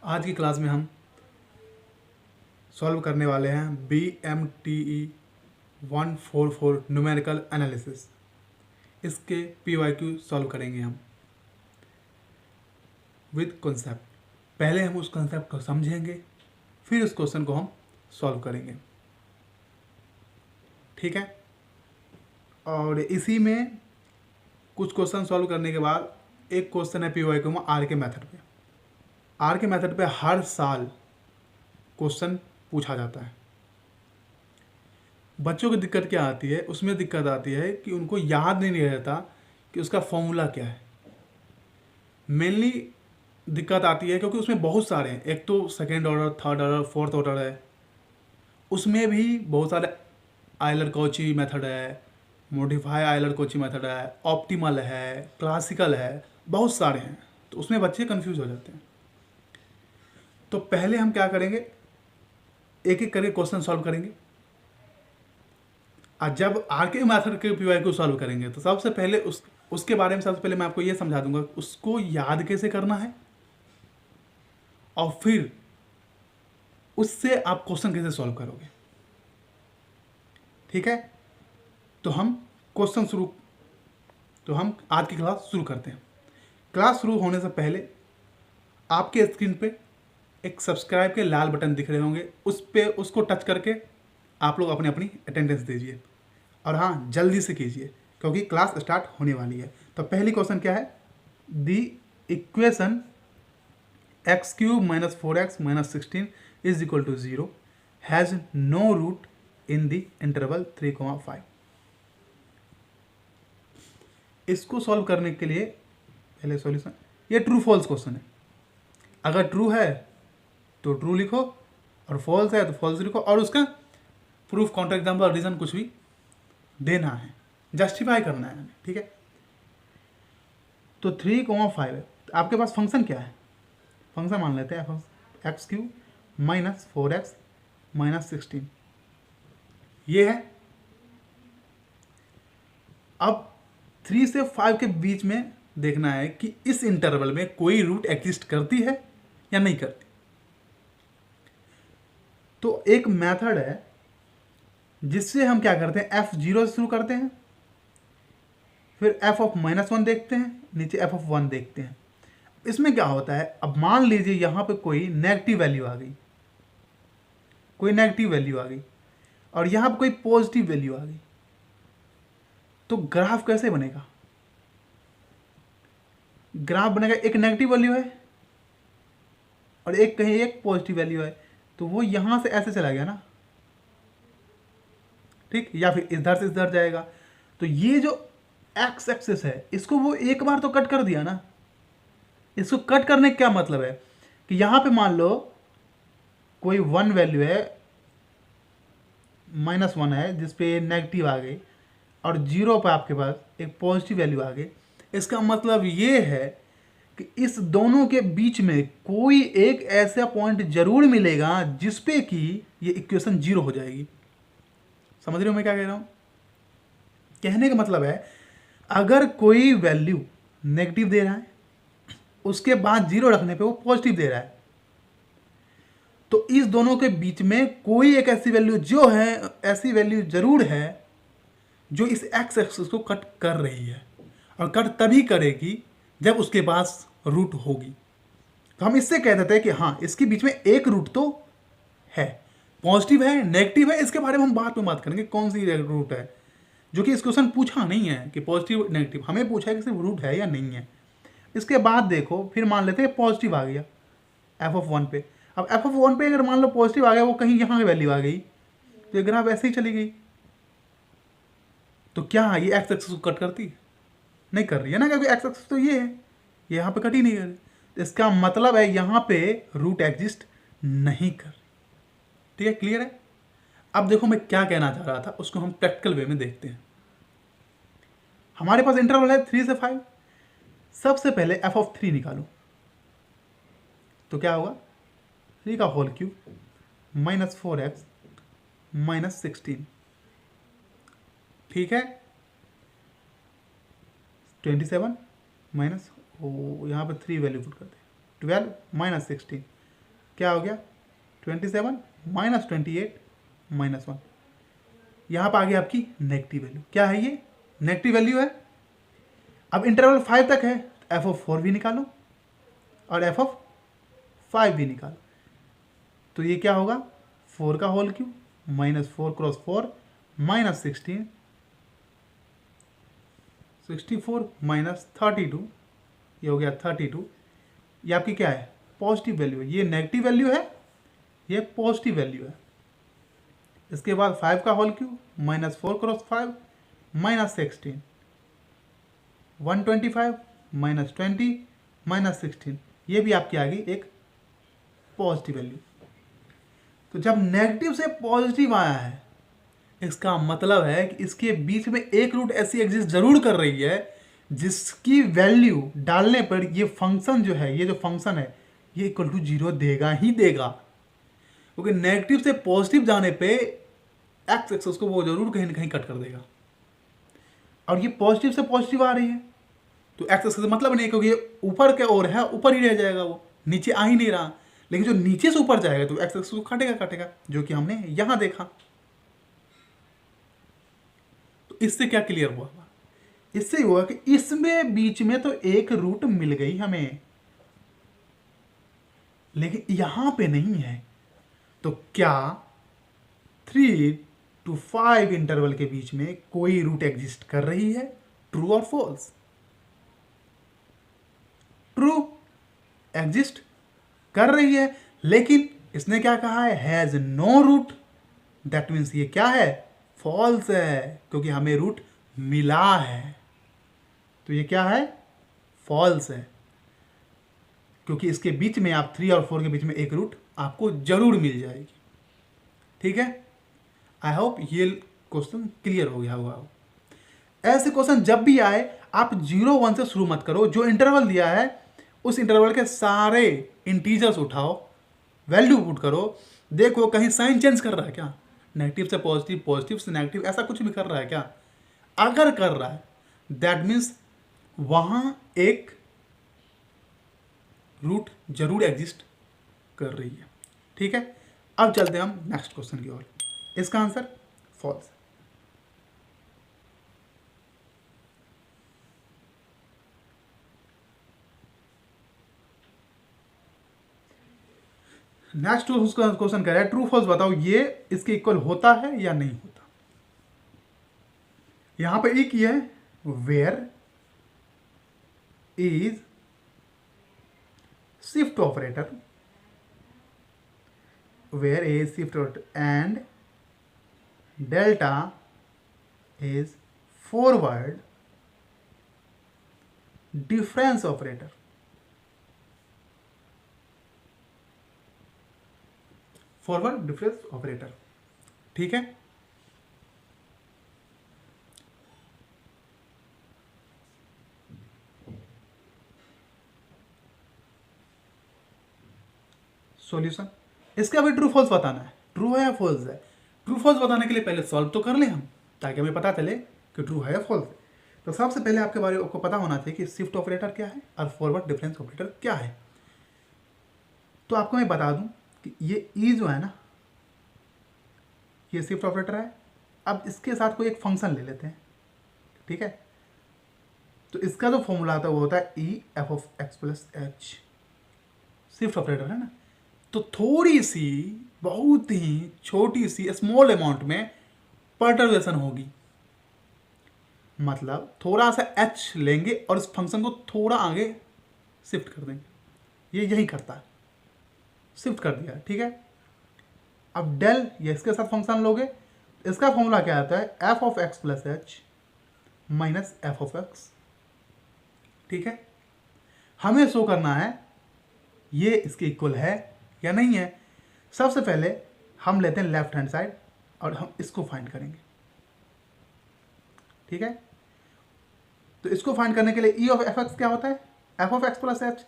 आज की क्लास में हम सॉल्व करने वाले हैं BMTE 144 न्यूमेरिकल एनालिसिस। इसके PYQ सॉल्व करेंगे हम विद कॉन्सेप्ट। पहले हम उस कॉन्सेप्ट को समझेंगे, फिर उस क्वेश्चन को हम सॉल्व करेंगे, ठीक है। और इसी में कुछ क्वेश्चन सॉल्व करने के बाद एक क्वेश्चन है PYQ में आर के मेथड पे। आर के मेथड पे हर साल क्वेश्चन पूछा जाता है। बच्चों की दिक्कत क्या आती है, उसमें दिक्कत आती है कि उनको याद नहीं रहता कि उसका फॉर्मूला क्या है। मेनली दिक्कत आती है क्योंकि उसमें बहुत सारे हैं। एक तो second order, third order, fourth order है, उसमें भी बहुत सारे आयलर कौची मेथड है, मॉडिफाई आयलर कौची मेथड है, ऑप्टिमल है, क्लासिकल है, बहुत सारे हैं। तो उसमें बच्चे कंफ्यूज हो जाते हैं। तो पहले हम क्या करेंगे, एक एक करके क्वेश्चन सॉल्व करेंगे। और जब आर के मैथड के PYQ सॉल्व करेंगे तो सबसे पहले उसके बारे में सबसे पहले मैं आपको ये समझा दूंगा उसको याद कैसे करना है, और फिर उससे आप क्वेश्चन कैसे सॉल्व करोगे, ठीक है। तो हम आज की क्लास शुरू करते हैं। क्लास शुरू होने से पहले आपके स्क्रीन पे एक सब्सक्राइब के लाल बटन दिख रहे होंगे, उसको टच करके आप लोग अपनी अपनी अटेंडेंस दीजिए। और हाँ, जल्दी से कीजिए क्योंकि क्लास स्टार्ट होने वाली है। तो पहली क्वेश्चन क्या है, the equation x³ - 4x - 16 is equal to 0 has no root in the interval 3,5। इसको सॉल्व करने के लिए पहले सॉल्यूशन, ये ट्रू फॉल्स क्वेश्चन है। अगर ट्रू है तो ट्रू लिखो, और फॉल्स है तो फॉल्स लिखो, और उसका प्रूफ, काउंटर एग्जाम्पल, रीजन कुछ भी देना है, जस्टिफाई करना है, ठीक है। तो 3,5 है। आपके पास फंक्शन क्या है, फंक्शन मान लेते हैं x³ - 4x - 16 ये है। अब 3 से 5 के बीच में देखना है कि इस इंटरवल में कोई रूट एग्जिस्ट करती है या नहीं करती। तो एक मेथड है जिससे हम क्या करते हैं, f0 से शुरू करते हैं, फिर f ऑफ -1 देखते हैं, नीचे f ऑफ 1 देखते हैं। इसमें क्या होता है, अब मान लीजिए यहाँ पे कोई नेगेटिव वैल्यू आ गई, और यहाँ पे कोई पॉजिटिव वैल्यू आ गई, तो ग्राफ कैसे बनेगा। ग्राफ बनेगा, एक नेगेटिव वैल्यू है और एक कहीं एक पॉजिटिव वैल्यू है, तो वो यहाँ से ऐसे चला गया ना, ठीक, या फिर इधर से इधर जाएगा। तो ये जो एक्स एक्सिस है इसको वो एक बार तो कट कर दिया ना। इसको कट करने का क्या मतलब है कि यहाँ पे मान लो कोई 1 वैल्यू है, -1 है जिसपे नेगेटिव आ गई, और 0 पे आपके पास एक पॉजिटिव वैल्यू आ गई। इसका मतलब ये है कि इस दोनों के बीच में कोई एक ऐसा पॉइंट जरूर मिलेगा जिसपे कि ये इक्वेशन 0 हो जाएगी। समझ रहे हो मैं क्या कह रहा हूँ। कहने का मतलब है, अगर कोई वैल्यू नेगेटिव दे रहा है, उसके बाद 0 रखने पे वो पॉजिटिव दे रहा है, तो इस दोनों के बीच में कोई एक ऐसी वैल्यू जरूर है जो इस एक्स एक्सिस को कट कर रही है, और कट तभी करेगी जब उसके पास रूट होगी। तो हम इससे कह देते हैं कि हाँ, इसके बीच में एक रूट तो है, पॉजिटिव है, नेगेटिव है, इसके बारे में हम बाद में बात करेंगे कौन सी रूट है, जो कि इस क्वेश्चन पूछा नहीं है कि पॉजिटिव नेगेटिव, हमें पूछा है कि सिर्फ रूट है या नहीं है। इसके बाद देखो, फिर मान लेते हैं पॉजिटिव आ गया f ऑफ 1 पे। अब f ऑफ 1 पे अगर मान लो पॉजिटिव आ गया, वो कहीं यहाँ की वैल्यू आ गई, तो ये ग्राफ ऐसे ही चली गई। तो क्या ये एक्स एक्सिस को कट करती है, नहीं कर रही है ना, क्योंकि एक्स एक्सिस तो ये है, ये यहाँ पे कट ही नहीं कर रही। इसका मतलब है यहाँ पे रूट एग्जिस्ट नहीं कर रही, ठीक है, क्लियर है। अब देखो मैं क्या कहना चाह रहा था, उसको हम प्रैक्टिकल वे में देखते हैं। हमारे पास इंटरवल है 3 से 5। सबसे पहले f ऑफ 3 निकालो, तो क्या होगा, 3 का होल क्यूब -4x - 16, ठीक है, 27 माइनस, यहाँ पे 3 वैल्यू पुट करते हैं, 12 - 16, क्या हो गया 27 माइनस 28 माइनस 1, यहाँ पर आ गई आपकी नेगेटिव वैल्यू। क्या है ये नेगेटिव वैल्यू है। अब इंटरवल 5 तक है, एफ ऑफ 4 भी निकालो और एफ ऑफ 5 भी निकालो, तो ये क्या होगा 4 का whole cube minus 4 cross 4 minus 16, 64 minus 32, ये हो गया 32। ये आपकी क्या है पॉजिटिव वैल्यू है, ये नेगेटिव वैल्यू है, ये पॉजिटिव वैल्यू है। इसके बाद 5 का whole cube minus 4 cross 5 minus 16, 125 minus 20 minus 16, ये भी आपकी आ गई एक पॉजिटिव वैल्यू। तो जब नेगेटिव से पॉजिटिव आया है, इसका मतलब है कि इसके बीच में एक रूट ऐसी एग्जिस्ट जरूर कर रही है जिसकी वैल्यू डालने पर ये फंक्शन जो है, ये जो फंक्शन है, ये इक्वल टू 0 देगा ही देगा, क्योंकि नेगेटिव से पॉजिटिव जाने पे एक्स एक्सेस को वो जरूर कहीं ना कहीं कट कर देगा। और ये पॉजिटिव से पॉजिटिव आ रही है तो एक्स एक्सेस मतलब नहीं, क्योंकि ये ऊपर के ओर है, ऊपर ही रह जाएगा, वो नीचे आ ही नहीं रहा। लेकिन जो नीचे से ऊपर जाएगा तो एक्स एक्सेस को काटेगा, जो कि हमने यहां देखा। तो इससे क्या क्लियर हुआ, इससे हुआ कि इसमें बीच में तो एक रूट मिल गई हमें, लेकिन यहां पे नहीं है। तो क्या 3 to 5 इंटरवल के बीच में कोई रूट एग्जिस्ट कर रही है? ट्रू और फॉल्स? ट्रू एग्जिस्ट कर रही है, लेकिन इसने क्या कहा है has no root, that means ये क्या है फॉल्स है, क्योंकि हमें रूट मिला है। तो ये क्या है फॉल्स है, क्योंकि इसके बीच में आप 3 और 4 के बीच में एक रूट आपको जरूर मिल जाएगी। ठीक है, आई होप ये क्वेश्चन क्लियर हो गया होगा। ऐसे क्वेश्चन जब भी आए आप 0 1 से शुरू मत करो, जो इंटरवल दिया है उस इंटरवल के सारे इंटीजर्स उठाओ, वैल्यू पुट करो, देखो कहीं साइन चेंज कर रहा है क्या, नेगेटिव से पॉजिटिव, पॉजिटिव से नेगेटिव, ऐसा कुछ भी कर रहा है क्या। अगर कर रहा है दैट मीन्स वहां एक रूट जरूर एग्जिस्ट कर रही है। ठीक है, अब चलते हैं हम नेक्स्ट क्वेश्चन की ओर। इसका आंसर फॉल्स। नेक्स्ट क्वेश्चन कह रहा है ट्रू फॉल्स बताओ ये इसके इक्वल होता है या नहीं होता। यहां पे एक ही है where is shift operator, where a is shift and delta is forward difference operator. Forward difference operator. ठीक है, सॉल्यूशन इसका भी ट्रू फॉल्स बताना है, ट्रू है या फॉल्स है। ट्रू फॉल्स बताने के लिए पहले सॉल्व तो कर लें हम, ताकि हमें पता चले कि ट्रू है या फॉल्स है। तो सबसे पहले आपके बारे में आपको पता होना चाहिए कि शिफ्ट ऑपरेटर क्या है और फॉरवर्ड डिफरेंस ऑपरेटर क्या है। तो आपको मैं बता दूं कि ये ई जो है ना, ये शिफ्ट ऑपरेटर है। अब इसके साथ कोई एक फंक्शन ले लेते हैं, ठीक है। तो इसका जो फॉर्मूला आता है वो होता है E F of x plus H, shift operator है ना। तो थोड़ी सी बहुत ही छोटी सी स्मॉल अमाउंट में पर्टर्वेशन होगी, मतलब थोड़ा सा एच लेंगे और इस फंक्शन को थोड़ा आगे शिफ्ट कर देंगे। ये यही करता है, शिफ्ट कर दिया, ठीक है। अब डेल ये इसके साथ फंक्शन लोगे, इसका फॉर्मूला क्या आता है f of x plus h minus f of x, ठीक है। हमें शो करना है ये इसके इक्वल है या नहीं है। सबसे पहले हम लेते हैं लेफ्ट हैंड साइड और हम इसको फाइंड करेंगे, ठीक है। तो इसको फाइंड करने के लिए ई ऑफ एफ एक्स क्या होता है f of x plus h,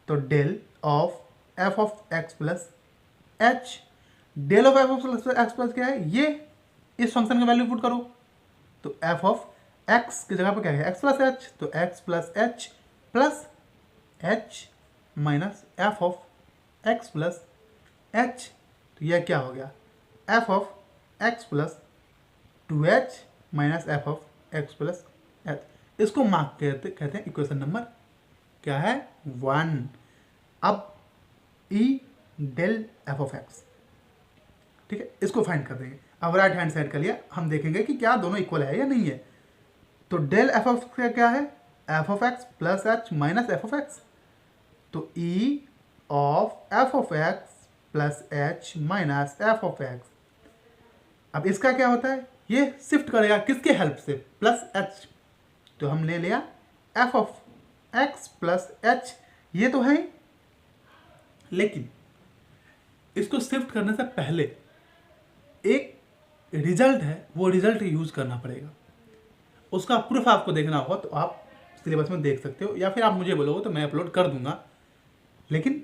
तो del of f of x plus h, del of f of x plus क्या है, ये इस फंक्शन का वैल्यू पुट करो, तो एफ ऑफ एक्स की जगह पर क्या है एक्स प्लस एच, तो x plus h minus f of x plus h, तो यह क्या हो गया, f of x plus 2h minus f of x plus h. इसको मार्क कहते हैं इक्वेशन नंबर क्या है 1। अब E del f of x, ठीक है, इसको फाइंड कर देंगे। अब राइट हैंड साइड का लिया, हम देखेंगे कि क्या दोनों इक्वल है या नहीं है। तो डेल एफ ऑफ का क्या है, f of x plus h minus f of x, तो e of f of x plus h minus f of x. अब इसका क्या होता है, ये शिफ्ट करेगा किसके हेल्प से, प्लस एच, तो हम ले लिया F of x plus H, ये तो है, लेकिन इसको शिफ्ट करने से पहले एक रिजल्ट है, वो रिजल्ट यूज करना पड़ेगा। उसका प्रूफ आपको देखना होगा तो आप सिलेबस में देख सकते हो, या फिर आप मुझे बोलोगे तो मैं अपलोड कर दूंगा। लेकिन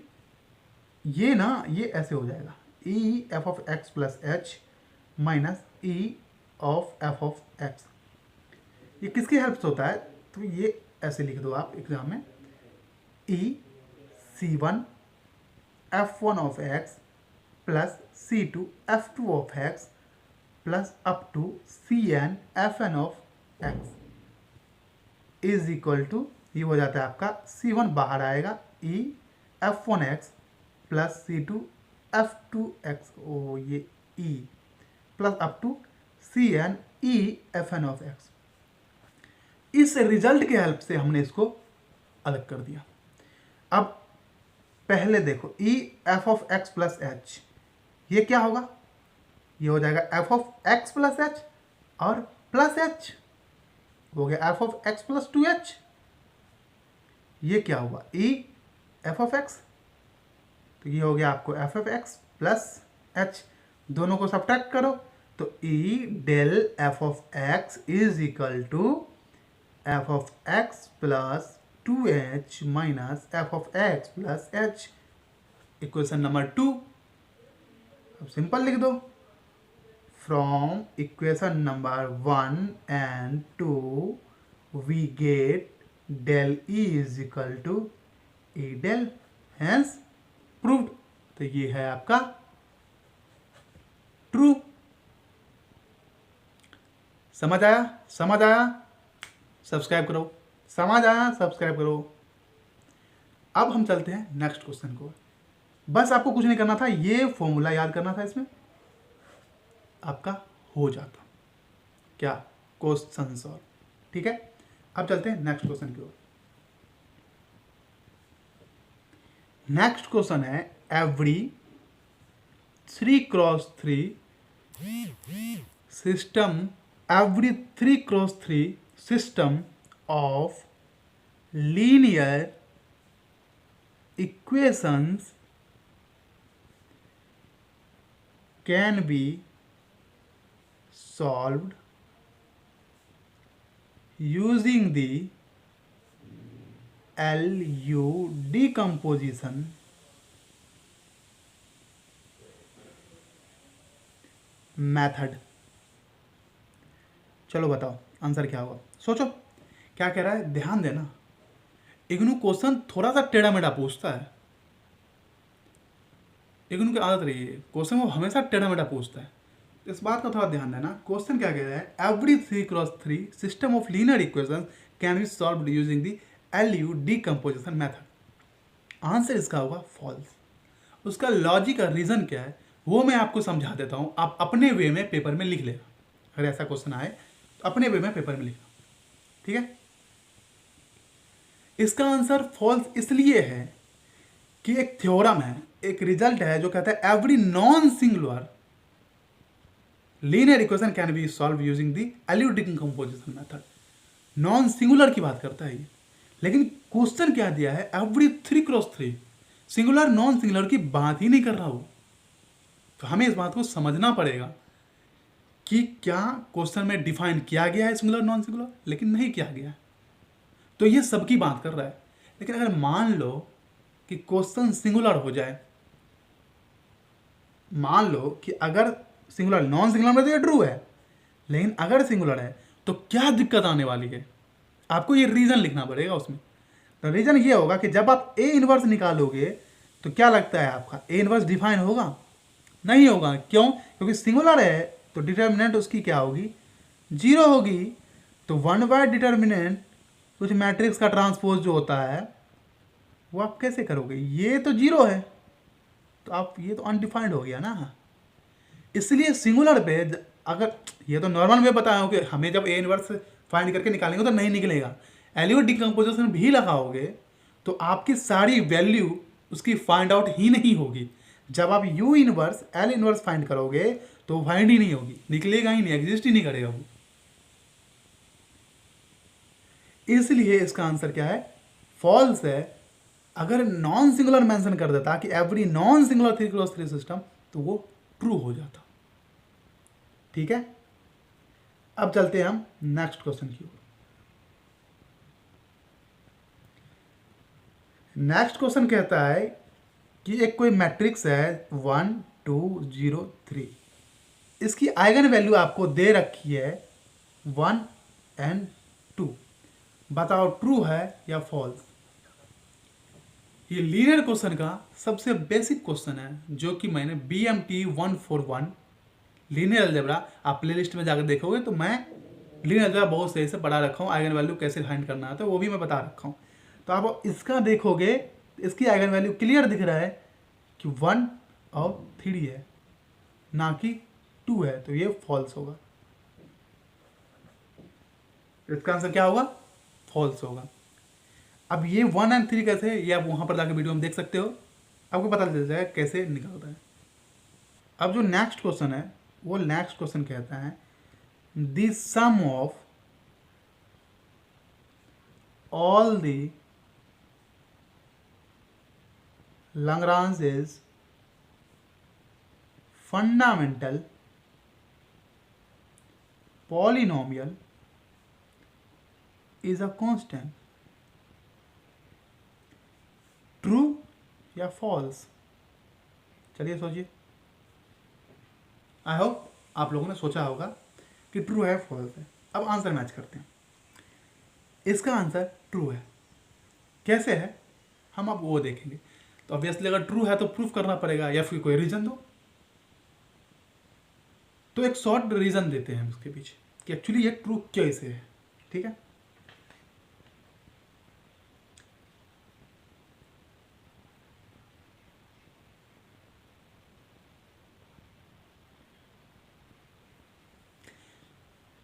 ये ना, ये ऐसे हो जाएगा, E F of x plus h minus E of f of x. ये किसकी हेल्प से होता है, तो ये ऐसे लिख दो आप एग्जाम में, e c one f one of x plus c two f two of x plus up to c n f n of x is equal to, ये हो जाता है आपका सी वन बाहर आएगा, e f one x plus c two f two x, ओ ये e plus up to c n e f n of x. इस रिजल्ट के हेल्प से हमने इसको अलग कर दिया। अब पहले देखो, E F of x plus H, ये क्या होगा, ये हो जाएगा F of x plus H और प्लस एच हो गया f of x plus 2h। ये क्या हुआ, ई एफ ऑफ एक्स, तो ये हो गया आपको f of x plus h, दोनों को सब्ट्रैक्ट करो तो E del f of x is equal to f of x plus 2h minus f of x plus h, equation number 2। अब सिंपल लिख दो, from equation number 1 and 2 we get del E is equal to E del, hence proved। तो ये है आपका true. समझ आया, समझ आया, सब्सक्राइब करो, समझ आया सब्सक्राइब करो। अब हम चलते हैं नेक्स्ट क्वेश्चन को। बस आपको कुछ नहीं करना था, ये फॉर्मूला याद करना था, इसमें आपका हो जाता क्या, क्वेश्चन सॉल्व। ठीक है, अब चलते हैं नेक्स्ट क्वेश्चन की ओर। नेक्स्ट क्वेश्चन है every 3x3 system, every 3x3 system of linear equations can be solved using the LU decomposition method। चलो बताओ आंसर क्या होगा, सोचो क्या कह रहा है, ध्यान देना। इग्नू क्वेश्चन थोड़ा सा टेढ़ा मेढ़ा पूछता है, इग्नू की आदत रही है, क्वेश्चन वो हमेशा टेढ़ा मेढ़ा पूछता है, इस बात का थोड़ा ध्यान देना। क्वेश्चन क्या कह रहा है, every 3x3 system of linear equation can be solved using the LU decomposition method. Answer इसका होगा फॉल्स। उसका लॉजिक और रीजन क्या है वो मैं आपको समझा देता हूँ, आप अपने वे में पेपर में लिख लेना। अगर ऐसा क्वेश्चन आए तो अपने वे में पेपर में लिखना, ठीक है। इसका आंसर फॉल्स इसलिए है कि एक थ्योरम है, एक रिजल्ट है जो कहता है every non singular linear equation can be solve using the LU decomposition method. Non singular की बात करता है ये, लेकिन क्वेश्चन क्या दिया है, every 3x3, singular non singular की बात ही नहीं कर रहा हो। तो हमें इस बात को समझना पड़ेगा कि क्या क्वेश्चन में डिफाइन किया गया है सिंगुलर नॉन सिंगुलर, लेकिन नहीं किया गया है, तो ये सबकी बात कर रहा है। लेकिन अगर मान लो कि क्वेश्चन सिंगुलर हो जाए, मान लो कि अगर सिंगुलर नॉन सिंगुलर में तो ये ट्रू है, लेकिन अगर सिंगुलर है तो क्या दिक्कत आने वाली है, आपको ये रीजन लिखना पड़ेगा उसमें। तो रीजन ये होगा कि जब आप ए इनवर्स निकालोगे तो क्या लगता है आपका ए इनवर्स डिफाइन होगा? नहीं होगा। क्यों? क्योंकि सिंगुलर है तो डिटर्मिनेंट उसकी क्या होगी? जीरो होगी। तो वन बाय डिटर्मिनेंट कुछ मैट्रिक्स का ट्रांसपोज जो होता है वो आप कैसे करोगे? ये तो जीरो है, तो आप ये तो अनडिफाइंड हो गया ना। इसलिए सिंगुलर पे अगर ये तो नॉर्मल में बताया हो कि हमें जब ए इनवर्स फाइंड करके निकालेंगे तो नहीं निकलेगा, एलियोट डिकम्पोजिशन भी लगाओगे तो आपकी सारी वैल्यू उसकी फाइंड आउट ही नहीं होगी। जब आप you inverse L inverse find करोगे तो फाइंड ही नहीं होगी, निकलेगा ही नहीं, एग्जिस्ट ही नहीं करेगा वो। इसलिए इसका आंसर क्या है? फॉल्स है। अगर नॉन सिंगुलर मेंशन कर देता कि every non singular 3x3 system, तो वो ट्रू हो जाता। ठीक है, अब चलते हैं हम नेक्स्ट क्वेश्चन की ओर। नेक्स्ट क्वेश्चन कहता है कि एक कोई मैट्रिक्स है 1 2 0 3, इसकी आइगन वैल्यू आपको दे रखी है 1 एंड 2। बताओ ट्रू है या फॉल्स? ये लीनियर क्वेश्चन का सबसे बेसिक क्वेश्चन है जो कि मैंने BMT 141 लीनियर अलजेब्रा, आप प्लेलिस्ट में जाकर देखोगे तो मैं लीनियर अलजेब्रा बहुत सही से पढ़ा रखा हूँ। आइगन वैल्यू कैसे फाइंड करना है तो वो भी मैं बता रखा हूँ। तो आप इसका देखोगे, इसकी आइगन वैल्यू क्लियर दिख रहा है कि 1 और 3 है, ना कि 2 है, तो ये फॉल्स होगा। इसका आंसर क्या होगा? फॉल्स होगा। अब ये 1 एंड 3 कैसे, ये आप वहां पर जाकर वीडियो में देख सकते हो, आपको पता चल जाएगा कैसे निकलता है। अब जो नेक्स्ट क्वेश्चन है वो नेक्स्ट क्वेश्चन कहता है the sum of all the Lagrange's fundamental polynomial is a constant. True या फॉल्स? चलिए सोचिए। आई होप आप लोगों ने सोचा होगा कि ट्रू है फॉल्स है। अब आंसर मैच करते हैं। इसका आंसर ट्रू है। कैसे है हम अब वो देखेंगे। तो ऑब्वियसली अगर ट्रू है तो प्रूफ करना पड़ेगा या फिर कोई रीजन दो। तो एक शॉर्ट रीजन देते हैं उसके पीछे कि एक्चुअली ये ट्रू कैसे है। ठीक है,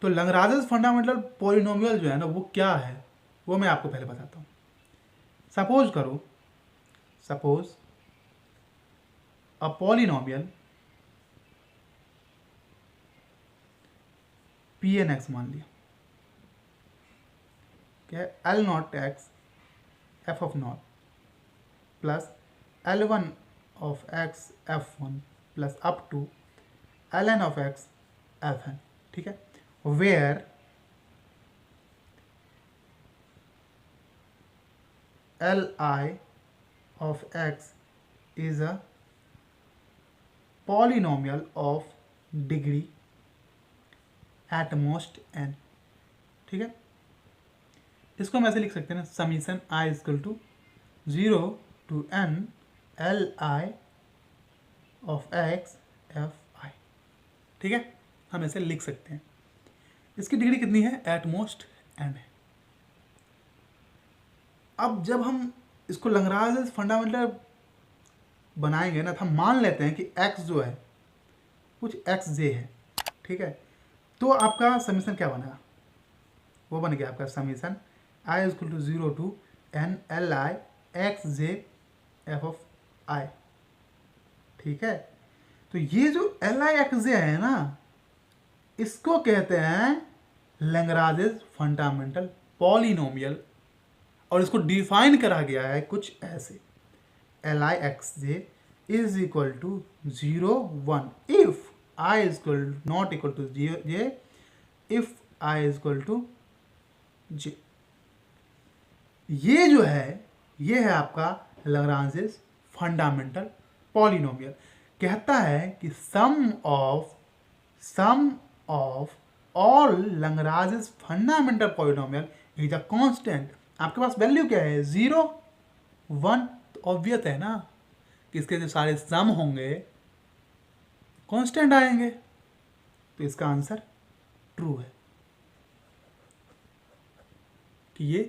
तो लैग्रांजेस फंडामेंटल पॉलिनोमियल जो है ना वो क्या है वो मैं आपको पहले बताता हूँ। सपोज करो, सपोज अ पॉलिनोमियल Pn(x) मान लिया, क्या है L0x f(0) plus L1(x) f1 plus up to Ln(x) fn। ठीक है, where Li(x) is a polynomial of degree at most n। ठीक है, इसको हम ऐसे लिख सकते हैं ना, summation i equal to 0 to n Li of x fi। ठीक है, हम ऐसे लिख सकते हैं। इसकी डिग्री कितनी है? एट मोस्ट n है। अब जब हम इसको लैग्रांजेस फंडामेंटल बनाएंगे ना तो हम मान लेते हैं कि x जो है कुछ xj है। ठीक है, तो आपका समीशन क्या बनेगा? वो बन गया आपका summation i equal to 0 to n Li xj f of i। ठीक है, तो ये जो Li xj है ना इसको कहते हैं लैग्रांजेस फंडामेंटल पॉलिनोमियल, और इसको डिफाइन करा गया है कुछ ऐसे Li xj is equal to 0 1 if i is not equal to j if i is equal to j। ये जो है ये है आपका लैग्रांजेस फंडामेंटल पॉलिनोमियल। कहता है कि sum of all Lagrange's fundamental polynomial is a constant. आपके पास वैल्यू क्या है? 0 1, तो ऑब्वियस है ना कि इसके जो सारे सम होंगे कांस्टेंट आएंगे, तो इसका आंसर ट्रू है कि ये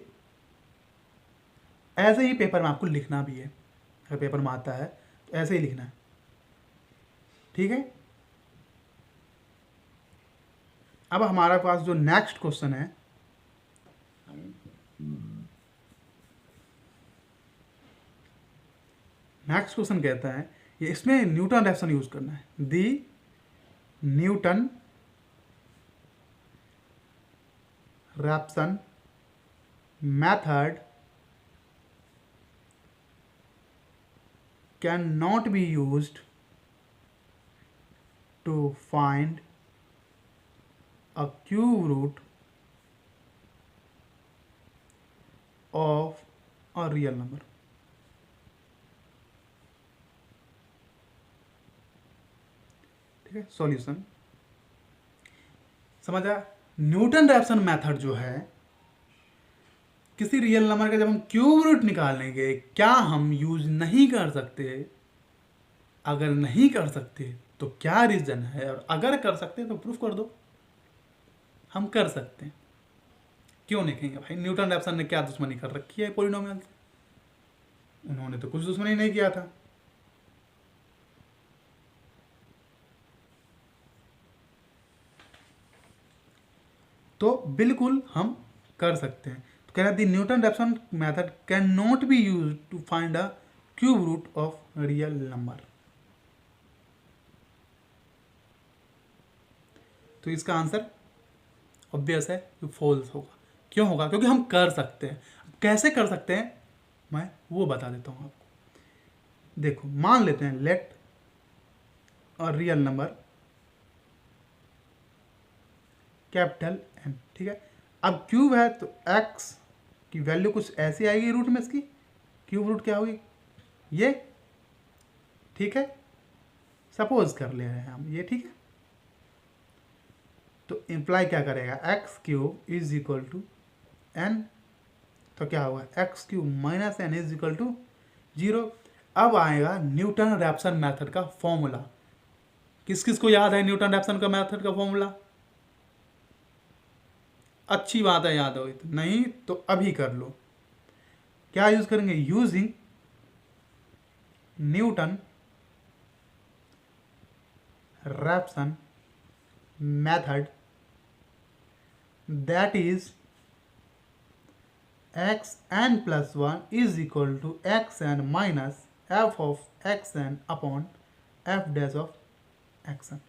ऐसे ही पेपर में आपको लिखना भी है, अगर पेपर में आता है तो ऐसे ही लिखना है। ठीक है, अब हमारे पास जो नेक्स्ट क्वेश्चन है, नेक्स्ट क्वेश्चन कहता है ये इसमें न्यूटन रैप्सन यूज करना है। The Newton Raphson method can not be used to find a cube root of a real number। ठीक है, सॉल्यूशन समझा। न्यूटन रैप्सन मेथड जो है, किसी रियल नंबर का जब हम क्यूब रूट निकालेंगे, क्या हम यूज नहीं कर सकते? अगर नहीं कर सकते तो क्या रीजन है, और अगर कर सकते तो प्रूफ कर दो। हम कर सकते हैं, क्यों नहीं कहेंगे भाई? न्यूटन रैप्सन ने क्या दुश्मनी कर रखी है पॉलिनोमियल से? उन्होंने तो कुछ दुश्मनी नहीं किया था। तो बिल्कुल हम कर सकते हैं। तो कह रहा है the Newton Raphson method can not be use to find a cube root of real number. तो इसका आंसर ऑब्वियस है कि फॉल्स होगा। क्यों होगा? क्योंकि हम कर सकते हैं। कैसे कर सकते हैं मैं वो बता देता हूँ आपको। देखो, मान लेते हैं लेट और रियल नंबर कैपिटल एन। ठीक है, अब क्यूब है तो एक्स की वैल्यू कुछ ऐसी आएगी रूट में इसकी। क्यूब रूट क्या होगी? ये। ठीक है, सपोज कर ले रहे हैं हम ये। ठीक है, तो इम्प्लाई क्या करेगा? X cube is equal to n. तो क्या होगा? X cube minus n is equal to 0। अब आएगा न्यूटन रैप्सन मेथड का फॉर्मूला। किस किस को याद है न्यूटन रैप्सन का मेथड का फॉर्मूला? अच्छी बात है, याद हो। नहीं तो अभी कर लो। क्या यूज करेंगे? Using Newton Raphson method, that is xn plus 1 is equal to xn minus f of xn upon f dash of xn।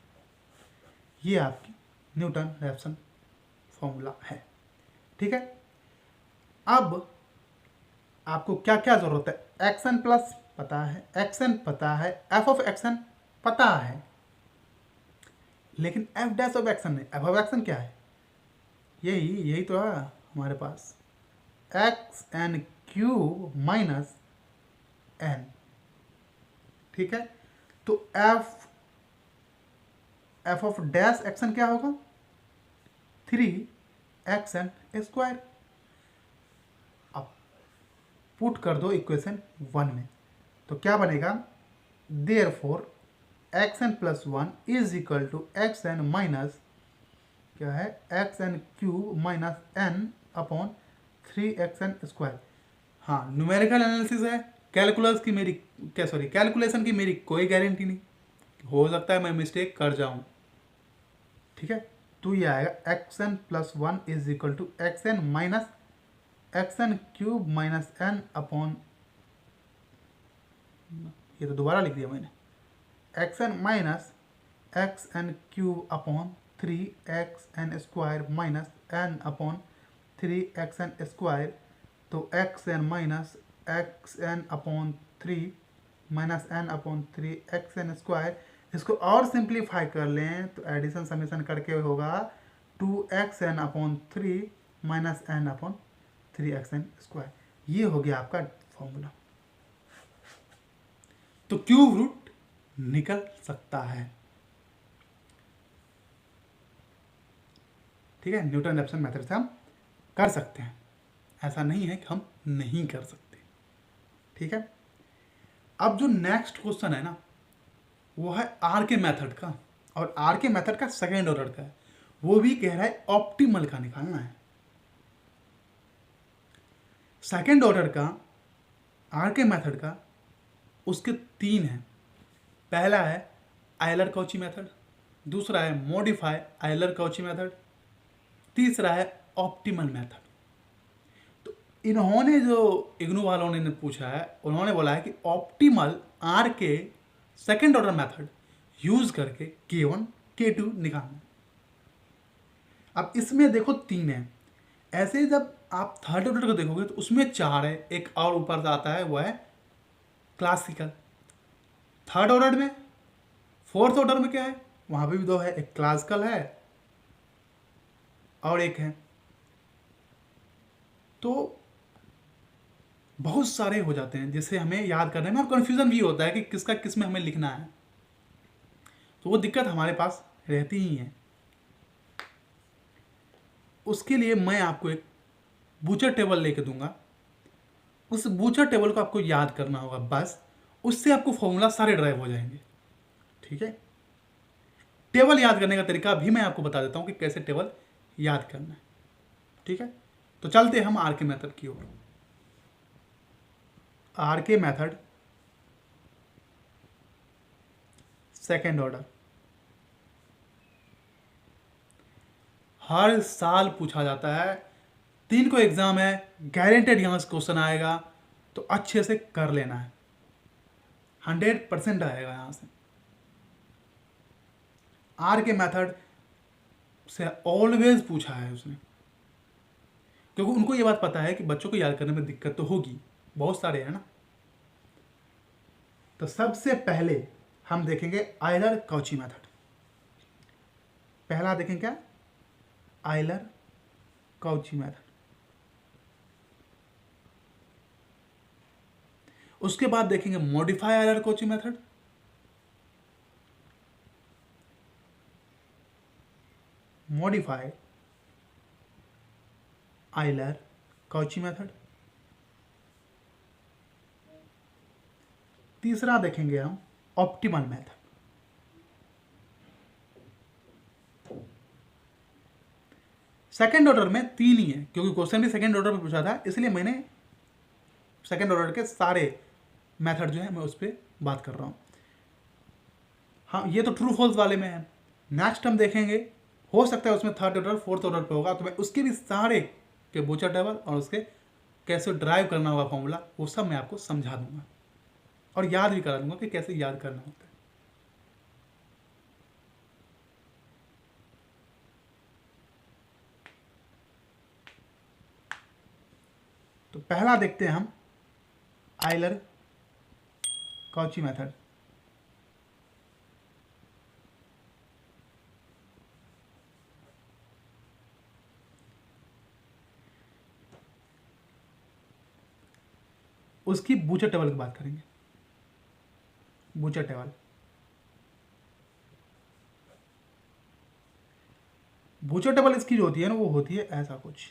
ये आपकी न्यूटन रैप्सन फॉर्मूला है। ठीक है, अब आपको क्या क्या जरूरत है? xn प्लस पता है, xn पता है, f of xn पता है, लेकिन f dash of xn नहीं। f of xn क्या है? यही तो है हमारे पास, x n cube minus n. ठीक है, तो एफ ऑफ डैश एक्सन क्या होगा? 3xn square. अब पुट कर दो इक्वेशन 1 में, तो क्या बनेगा? Therefore xn plus 1 is equal to xn minus क्या है? xn cube minus n upon 3xn square. हाँ, न्यूमेरिकल एनालिसिस है, कैलकुलस की मेरी कैलकुलेशन की मेरी कोई गारंटी नहीं, हो सकता है मैं मिस्टेक कर जाऊं। ठीक है, तो ये आएगा xn plus 1 is equal to xn minus xn cube minus n upon, ये तो दोबारा लिख दिया मैंने, xn minus xn cube upon 3xn square minus n upon 3xn square. तो xn minus xn upon 3 minus n upon 3xn square. इसको और simplify कर लें तो एडिशन समेशन करके होगा 2xn upon 3 minus n upon 3xn square. ये हो गया आपका फॉर्मूला। तो क्यूब रूट निकल सकता है। ठीक है, न्यूटन रैप्सन मेथड से हम कर सकते हैं, ऐसा नहीं है कि हम नहीं कर सकते। ठीक है, अब जो नेक्स्ट क्वेश्चन है ना वो है आर के मेथड का, और आर के मेथड का सेकेंड ऑर्डर का है। वो भी कह रहा है ऑप्टिमल का निकालना है। सेकेंड ऑर्डर का आर के मेथड का उसके 3 हैं। पहला है आयलर कौची मेथड, दूसरा है मॉडिफाई आयलर कौची मेथड, तीसरा है ऑप्टिमल मेथड। तो इन्होंने जो इग्नू वालों ने पूछा है, उन्होंने बोला है कि ऑप्टिमल आर के सेकेंड ऑर्डर मेथड यूज करके K1 K2 निकालना है। अब इसमें देखो 3 है, ऐसे जब आप थर्ड ऑर्डर को देखोगे तो उसमें 4 है, एक और ऊपर से आता है वो है क्लासिकल। थर्ड ऑर्डर में, फोर्थ ऑर्डर में क्या है, वहां पे भी 2 है, एक क्लासिकल है और एक है। तो बहुत सारे हो जाते हैं जिसे हमें याद करने में, और कन्फ्यूजन भी होता है कि किसका किस में हमें लिखना है। तो वो दिक्कत हमारे पास रहती ही है। उसके लिए मैं आपको एक बूचर टेबल लेके दूंगा। उस बूचर टेबल को आपको याद करना होगा, बस उससे आपको फॉर्मूला सारे ड्राइव हो जाएंगे। ठीक है, टेबल याद करने का तरीका भी मैं आपको बता देता हूं कि कैसे टेबल याद करना है। ठीक है, तो चलते हैं हम आर के मेथड की ओर। आर के मेथड सेकेंड ऑर्डर हर साल पूछा जाता है। 3 को एग्जाम है, गारंटेड यहां से क्वेश्चन आएगा, तो अच्छे से कर लेना है, 100% आएगा यहां से। आर के मेथड से ऑलवेज पूछा है उसने, क्योंकि उनको ये बात पता है कि बच्चों को याद करने में दिक्कत तो होगी, बहुत सारे हैं ना। तो सबसे पहले हम देखेंगे आयलर कौची मेथड। पहला देखेंगे क्या, आयलर कौची मेथड। उसके बाद देखेंगे modify Euler Cauchy method. Modify Euler Cauchy method. तीसरा देखेंगे हम ऑप्टिमल मेथड। सेकेंड ऑर्डर में 3 ही है, क्योंकि क्वेश्चन भी सेकेंड ऑर्डर में पूछा था, इसलिए मैंने सेकेंड ऑर्डर के सारे मेथड जो है मैं उस पर बात कर रहा हूँ। हाँ, ये तो ट्रू फॉल्स वाले में है। नेक्स्ट हम देखेंगे, हो सकता है उसमें थर्ड ऑर्डर फोर्थ ऑर्डर पे होगा, तो मैं उसके भी सारे के बूचर टेबल और उसके कैसे ड्राइव करना होगा फॉर्मूला, वो सब मैं आपको समझा दूंगा और याद भी करा दूंगा कि कैसे याद करना होता है। तो पहला देखते हैं हम आयलर कौची मेथड। उसकी बूचर टेबल की बात करेंगे। बूचर टेबल, बूचर टेबल इसकी जो होती है ना, वो होती है ऐसा कुछ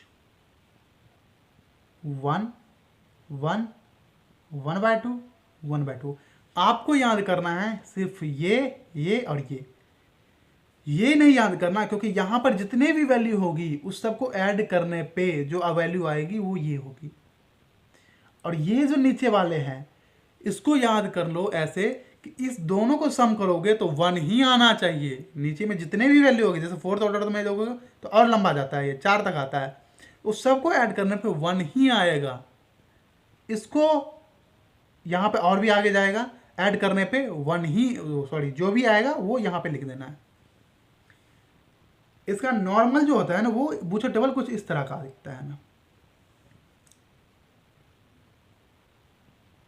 1 1 1/2 1/2। आपको याद करना है सिर्फ ये और ये नहीं याद करना, क्योंकि यहां पर जितने भी वैल्यू होगी उस सबको ऐड करने पे जो वैल्यू आएगी वो ये होगी। और ये जो नीचे वाले हैं इसको याद कर लो ऐसे कि इस दोनों को सम करोगे तो 1 ही आना चाहिए। नीचे में जितने भी वैल्यू होगी, जैसे फोर्थ ऑर्डर तो मैं दोगे तो और लंबा जाता है, ये 4 तक आता है, उस सबको ऐड करने पे 1 ही आएगा। इसको यहां पे और भी आगे जाएगा, ऐड करने पे 1 ही, सॉरी, जो भी आएगा वो यहां पे लिख देना है। इसका नॉर्मल जो होता है ना, वो बूचर टेबल कुछ इस तरह का दिखता है ना,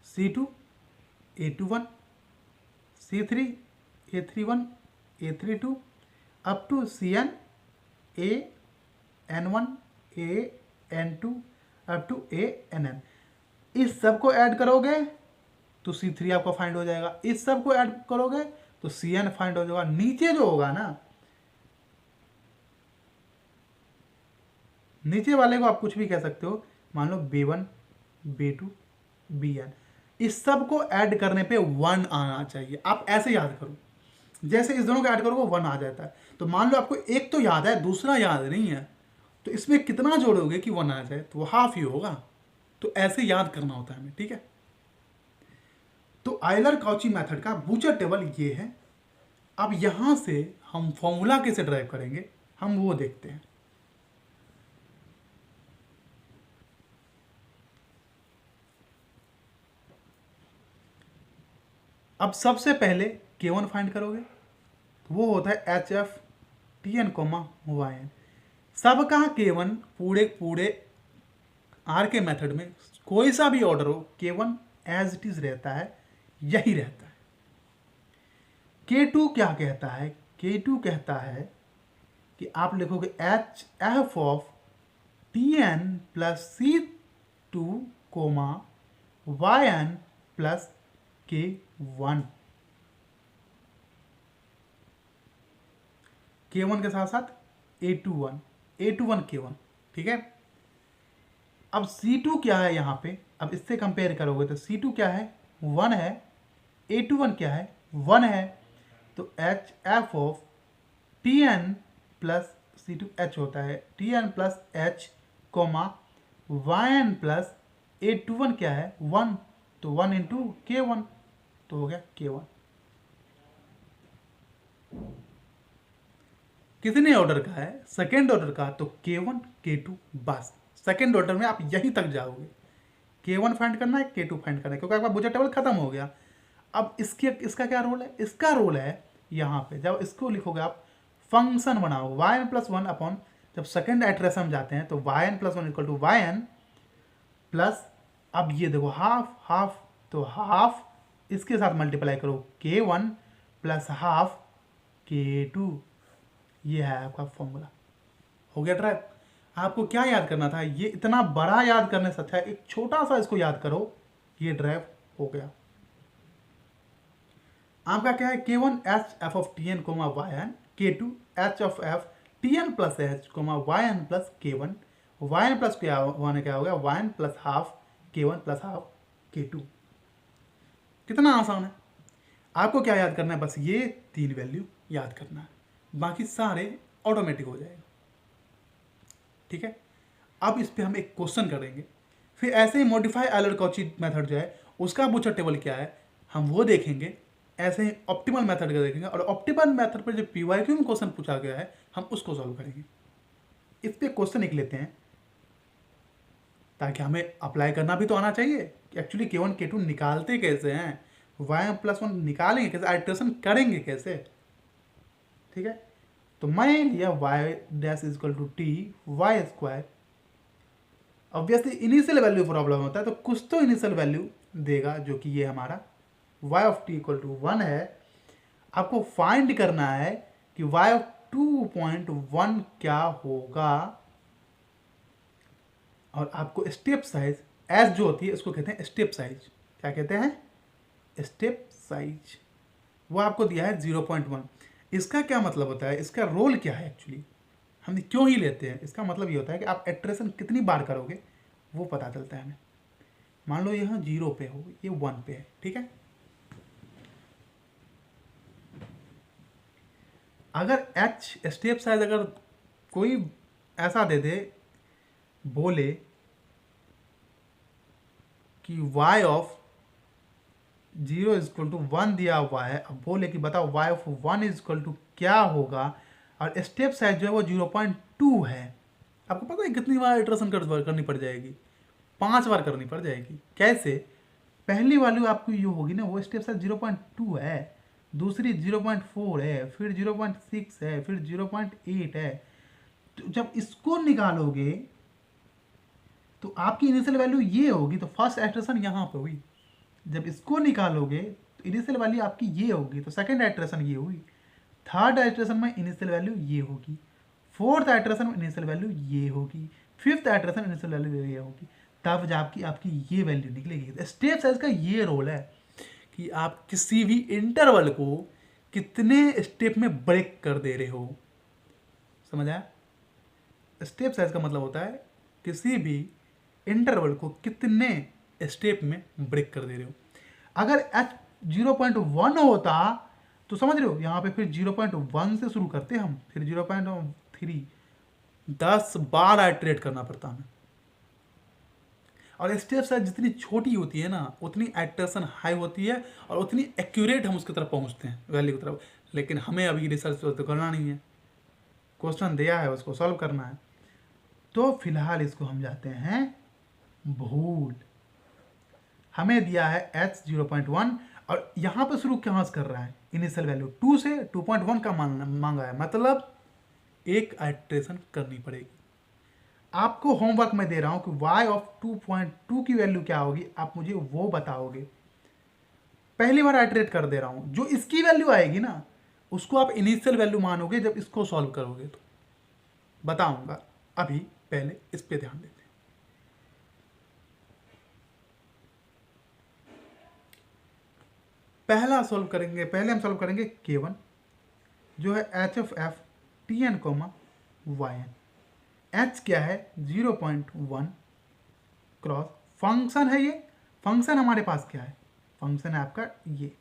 C2 A21 C3 A31 A32 up to CN AN1 AN2 up to ANN। इस सब को ऐड करोगे तो C3 आपका फाइंड हो जाएगा, इस सब को ऐड करोगे तो CN फाइंड हो जाएगा। नीचे जो होगा ना, नीचे वाले को आप कुछ भी कह सकते हो, मान लो B1 B2 BN। इस सब को ऐड करने पे 1 आना चाहिए। आप ऐसे याद करो, जैसे इस दोनों को ऐड करोगे 1 आ जाता है। तो मान लो आपको एक तो याद है, दूसरा याद नहीं है, तो इसमें कितना जोड़ोगे कि 1 आ जाए, तो वो हाफ ही होगा। तो ऐसे याद करना होता है हमें, ठीक है। तो आयलर काउची मेथड का बूचर टेबल ये है। अब यहां से हम फॉर्मूला कैसे ड्राइव करेंगे, हम वो देखते हैं। अब सबसे पहले K1 फाइंड करोगे, तो वो होता है HF TN, YN। सबका K1 पूरे पूरे आर के मेथड में कोई सा भी ऑर्डर हो, K1 एज इट इज रहता है, यही रहता है। K2 क्या कहता है, K2 कहता है कि आप लिखोगे HF of TN plus C2 YN plus K1। K1 के साथ साथ A21 K1, ठीक है। अब C2 क्या है यहाँ पे, अब इससे कंपेयर करोगे तो C2 क्या है, 1 है, A21 क्या है, 1 है। तो HF of TN plus C2 H होता है, TN plus H YN plus A21 क्या है, 1, तो 1 इंटू K1, तो हो गया K1। कितने ऑर्डर का है, सेकेंड ऑर्डर का, तो K1 K2 बस। सेकेंड ऑर्डर में आप यहीं तक जाओगे, K1 फाइंड करना है, K2 फाइंड करना है, क्योंकि आपका बूचर टेबल खत्म हो गया। अब इसका क्या रोल है, इसका रोल है यहाँ पे जब इसको लिखोगे आप फंक्शन बनाओ YN प्लस 1 अपॉन, जब सेकेंड आइटरेशन जाते हैं तो YN plus 1 equal to YN plus, अब ये देखो हाफ हाफ, तो हाफ इसके साथ मल्टीप्लाई करो K1 प्लस हाफ K2। ये है आपका फॉर्मूला, हो गया ड्राइव। आपको क्या याद करना था, ये इतना बड़ा याद करने से अच्छा है एक छोटा सा इसको याद करो, ये ड्राइव हो गया। आपका क्या है, K1 HF of TN YN, K2 H of F TN plus H YN plus K1, YN plus क्या हो गया, YN plus half K1 plus half K2। कितना आसान है। आपको क्या याद करना है, बस ये 3 वैल्यू याद करना है, बाकी सारे ऑटोमेटिक हो जाएगा, ठीक है। अब इस पे हम एक क्वेश्चन करेंगे, फिर ऐसे ही मॉडिफाई आयलर काउची मेथड जो है उसका बूचर टेबल क्या है हम वो देखेंगे, ऐसे ही ऑप्टिमल मेथड का देखेंगे, और ऑप्टिमल मेथड पर जो PYQ में क्वेश्चन पूछा गया है हम उसको सॉल्व करेंगे। इस पे क्वेश्चन एक लेते हैं, ताकि हमें अप्लाई करना भी तो आना चाहिए कि एक्चुअली K1 K2 निकालते कैसे हैं, YN प्लस 1 निकालेंगे कैसे, आइट्रेशन करेंगे कैसे, ठीक है। तो मैं लिया y dash is equal to t y square. Obviously initial value problem होता है, तो कुछ तो इनिशियल वैल्यू देगा, जो कि ये हमारा y of t equal to 1 है। आपको फाइंड करना है कि y ऑफ 2.1 क्या होगा, और आपको स्टेप साइज एस जो होती है उसको कहते हैं स्टेप साइज। क्या कहते हैं, स्टेप साइज। वो आपको दिया है 0.1। इसका क्या मतलब होता है, इसका रोल क्या है, एक्चुअली हम क्यों ही लेते हैं, इसका मतलब ये होता है कि आप इटरेशन कितनी बार करोगे वो पता चलता है हमें। मान लो यहाँ 0 पे हो, ये 1 पे है, ठीक है। अगर एच स्टेप साइज अगर कोई ऐसा दे दे, बोले कि y of 0 is equal to 1 दिया हुआ है, अब बोले कि बताओ y of 1 is equal to क्या होगा, और स्टेप साइज जो है वो 0.2 है। आपको पता है कितनी बार इटरेशन करनी पड़ जाएगी, 5 बार करनी पड़ जाएगी। कैसे, पहली वैल्यू आपकी जो होगी ना वो स्टेप साइज 0.2 है, दूसरी 0.4 है, फिर 0.6 है, फिर 0.8 है। तो जब इसको निकालोगे तो आपकी इनिशियल वैल्यू ये होगी, तो फर्स्ट इटरेशन यहाँ पे हुई। जब इसको निकालोगे तो इनिशियल वैल्यू आपकी ये होगी, तो सेकंड आइट्रेशन ये हुई, थर्ड आइट्रेशन में इनिशियल वैल्यू ये होगी, फोर्थ आइट्रेशन में इनिशियल वैल्यू ये होगी, फिफ्थ आइट्रेशन इनिशियल वैल्यू ये होगी, तब जब आपकी ये वैल्यू निकलेगी। स्टेप साइज का ये रोल है कि आप किसी भी इंटरवल को कितने स्टेप में ब्रेक कर दे रहे हो, समझ आया। स्टेप साइज का मतलब होता है किसी भी इंटरवल को कितने स्टेप में ब्रेक कर दे रहे हो। अगर h 0.1 होता तो समझ रहे हो, यहाँ पे फिर 0.1 से शुरू करते हम, फिर 0.3, 10 बार आइटरेट करना पड़ता हमें। और स्टेप साइज जितनी छोटी होती है ना, उतनी आइटरेशन हाई होती है और उतनी एक्यूरेट हम उसकी तरफ पहुँचते हैं, वैल्यू की तरफ। लेकिन हमें अभी रिसर्च तो करना नहीं है, क्वेश्चन दिया है उसको सॉल्व करना है। तो फिलहाल इसको हम जाते हैं भूल। हमें दिया है h 0.1 और यहाँ पे शुरू कहाँ से कर रहा है, इनिशियल वैल्यू 2 से 2.1 का मांगा है, मतलब एक आइट्रेशन करनी पड़ेगी। आपको होमवर्क में दे रहा हूँ कि y ऑफ 2.2 की वैल्यू क्या होगी, आप मुझे वो बताओगे। पहली बार आइट्रेट कर दे रहा हूँ, जो इसकी वैल्यू आएगी ना उसको आप इनिशियल वैल्यू मानोगे जब इसको सॉल्व करोगे, तो बताऊंगा। अभी पहले इस पे ध्यान देते हैं। पहले हम सॉल्व करेंगे K1 जो है h of f Tn, yn। h क्या है 0.1 क्रॉस फंक्शन है, ये फंक्शन हमारे पास क्या है, फंक्शन है आपका ये,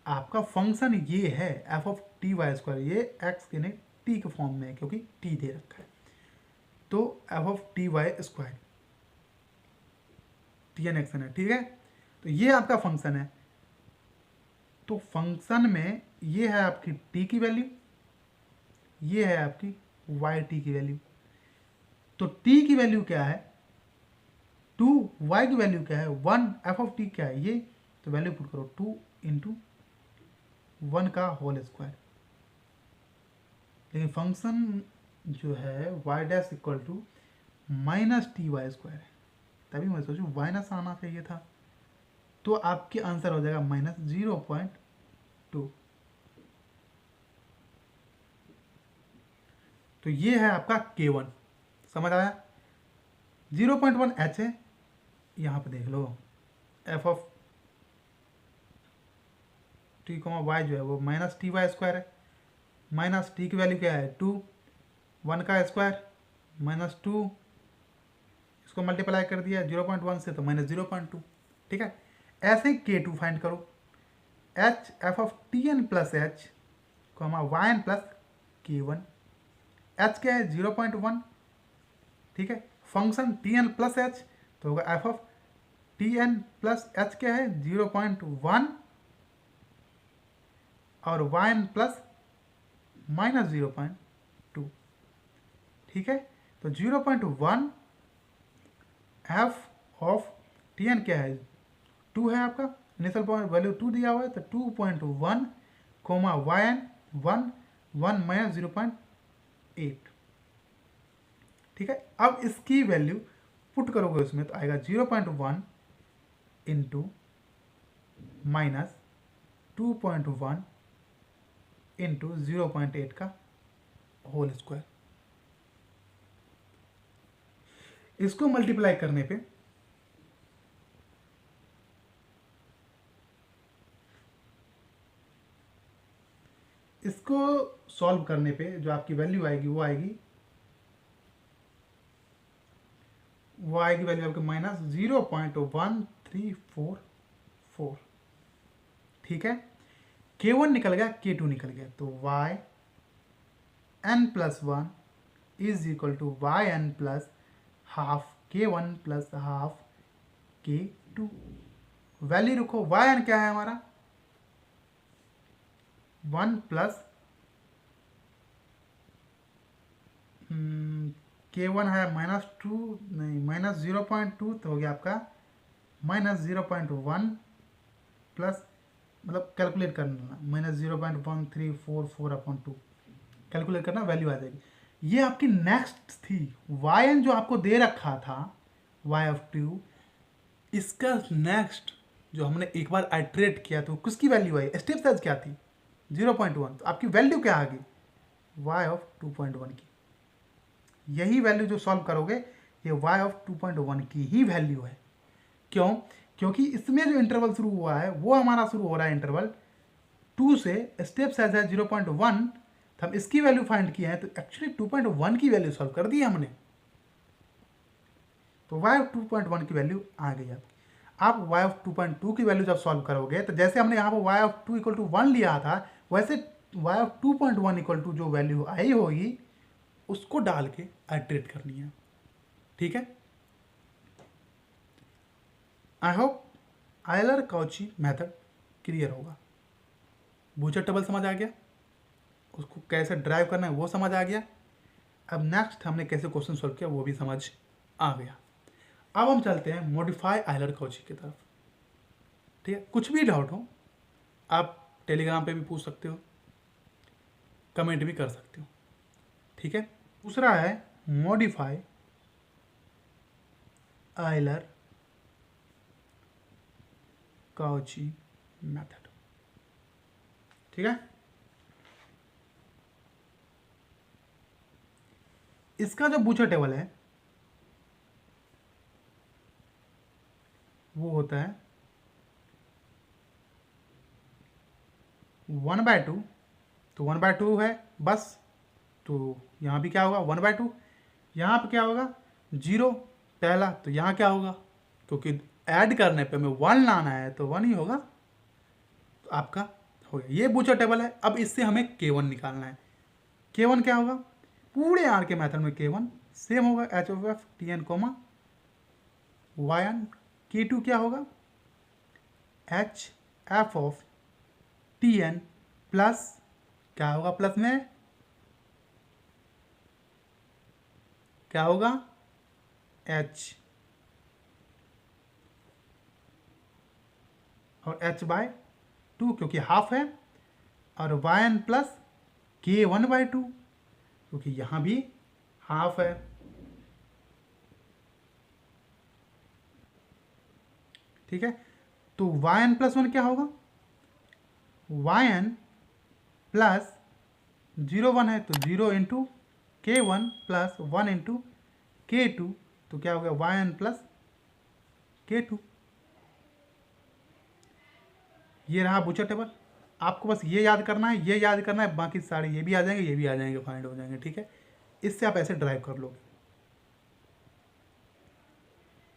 आपका फंक्शन ये है f of t y square, ये x के नहीं t के फॉर्म में है क्योंकि t दे रखा है, तो f of t y square Tn एक्सन है, ठीक है। तो ये आपका फंक्शन है, तो फंक्शन में ये है आपकी t की वैल्यू, ये है आपकी yt की वैल्यू। तो t की वैल्यू क्या है 2, y की वैल्यू क्या है 1, f ऑफ t क्या है ये, तो वैल्यू पुट करो 2 इंटू 1 का होल स्क्वायर। लेकिन फंक्शन जो है y dash equal to minus t y square है, तभी मैं सोचूं माइनस आना चाहिए था, तो आपके आंसर हो जाएगा माइनस 0.2। तो ये है आपका K1, समझ आया। 0.1 h है, यहाँ पे देख लो f ऑफ टी वाई जो है वो माइनस टी वाई स्क्वायर है, माइनस टी की वैल्यू क्या है 2, 1 का स्क्वायर माइनस 2, इसको मल्टीप्लाई कर दिया 0.1 से तो माइनस 0.2, ठीक है। ऐसे ही K2 फाइंड करो, h f of t n plus h y n plus K1, h क्या है 0.1, ठीक है। Function t n plus h तो होगा f of t n plus h क्या है 0.1 और वाई एन प्लस माइनस 0.2, ठीक है। तो 0.1 f ऑफ टी एन क्या है 2 है आपका, इनिशियल पॉइंट वैल्यू 2 दिया हुआ है, तो 2.1 कोमा वाई एन 1 माइनस 0.8, ठीक है। अब इसकी वैल्यू पुट करोगे उसमें तो आएगा 0.1 इंटू माइनस 2.1 इंटू 0.8 का होल स्क्वायर। इसको मल्टीप्लाई करने पे इसको सॉल्व करने पे जो आपकी वैल्यू आएगी वो आएगी वैल्यू आपकी माइनस 0.1344, ठीक है। K1 निकल गया, K2 निकल गया, तो y n plus 1 is equal to y n plus half K1 plus half K2। Value रखो, वाई एन क्या है हमारा 1 प्लस K1 है माइनस 2, नहीं माइनस 0.2, तो हो गया आपका माइनस 0.1 प्लस, मतलब कैलकुलेट करना माइनस 0.1344/2 कैलकुलेट करना, वैल्यू आ जाएगी। ये आपकी नेक्स्ट थी वाई एन जो आपको दे रखा था वाई ऑफ 2, इसका नेक्स्ट जो हमने एक बार आइट्रेट किया तो किसकी वैल्यू आई, स्टेप साइज क्या थी 0.1, तो आपकी वैल्यू क्या आ गई वाई ऑफ 2.1 की। यही वैल्यू जो सॉल्व करोगे ये y ऑफ 2.1 की ही वैल्यू है। क्यों, क्योंकि इसमें जो इंटरवल शुरू हुआ है वो हमारा शुरू हो रहा है इंटरवल 2 से, स्टेप साइज है 0.1, तो हम इसकी वैल्यू फाइंड किए हैं, तो एक्चुअली 2.1 की वैल्यू सॉल्व कर दी हमने, तो y ऑफ 2.1 की वैल्यू आ गई। आप y(2.2) की वैल्यू जब सॉल्व करोगे तो जैसे हमने यहाँ पर y(2) इक्वल टू 1 लिया था, वैसे y(2.1) इक्वल टू जो वैल्यू आई होगी उसको डाल के आइट्रेट करनी है। ठीक है, I hope Euler Cauchy method clear होगा। बूचर टेबल समझ आ गया, उसको कैसे ड्राइव करना है वो समझ आ गया। अब नेक्स्ट हमने कैसे क्वेश्चन सॉल्व किया वो भी समझ आ गया। अब हम चलते हैं मॉडिफाई आयलर काउची की तरफ। ठीक है, कुछ भी डाउट हो आप टेलीग्राम पे भी पूछ सकते हो, कमेंट भी कर सकते हो। ठीक है, दूसरा है मॉडिफाई आयलर काउची मेथड। ठीक है, इसका जो बूचर टेबल है वो होता है 1/2, तो 1/2 है बस, तो यहाँ भी क्या होगा 1/2, यहाँ पे क्या होगा 0 पहला, तो यहाँ क्या होगा, क्योंकि ऐड करने पे हमें 1 लाना है तो 1 ही होगा, तो आपका हो गया। ये बूचर टेबल है। अब इससे हमें K1 निकालना है। K1 क्या होगा, पूरे आर के मेथड में K1 सेम होगा h(f) Tn, yn। K2 क्या होगा h(f) Tn प्लस क्या होगा, प्लस में क्या होगा h और h/2 क्योंकि हाफ है, और yn प्लस K1/2 क्योंकि यहाँ भी हाफ है। ठीक है, तो yn प्लस 1 क्या होगा, yn प्लस 0 1 है तो 0 into K1 plus 1 into K2, तो क्या हो गया yn प्लस K2। ये रहा बूचर टेबल। आपको बस ये याद करना है, ये याद करना है, बाकी सारे ये भी आ जाएंगे, ये भी आ जाएंगे, फाइंड हो जाएंगे। ठीक है, इससे आप ऐसे ड्राइव कर लोगे।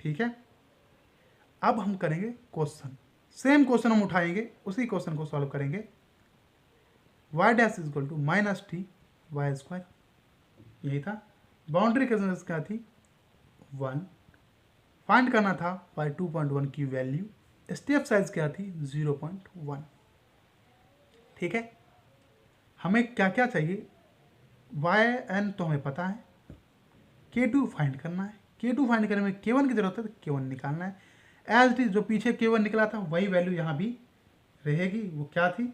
ठीक है, अब हम करेंगे क्वेश्चन, सेम क्वेश्चन हम उठाएंगे, उसी क्वेश्चन को सॉल्व करेंगे। y dash is equal to -t y², यही था। बाउंड्री कंडीशन क्या थी 1, फाइंड करना था y(2.1) की वैल्यू, स्टेप साइज क्या थी 0.1। ठीक है, हमें क्या क्या चाहिए, yn तो हमें पता है, K2 फाइंड करना है, K2 फाइंड करने में K1 की जरूरत है तो K1 निकालना है। एज इट इज जो पीछे K1 निकला था वही वैल्यू यहाँ भी रहेगी, वो क्या थी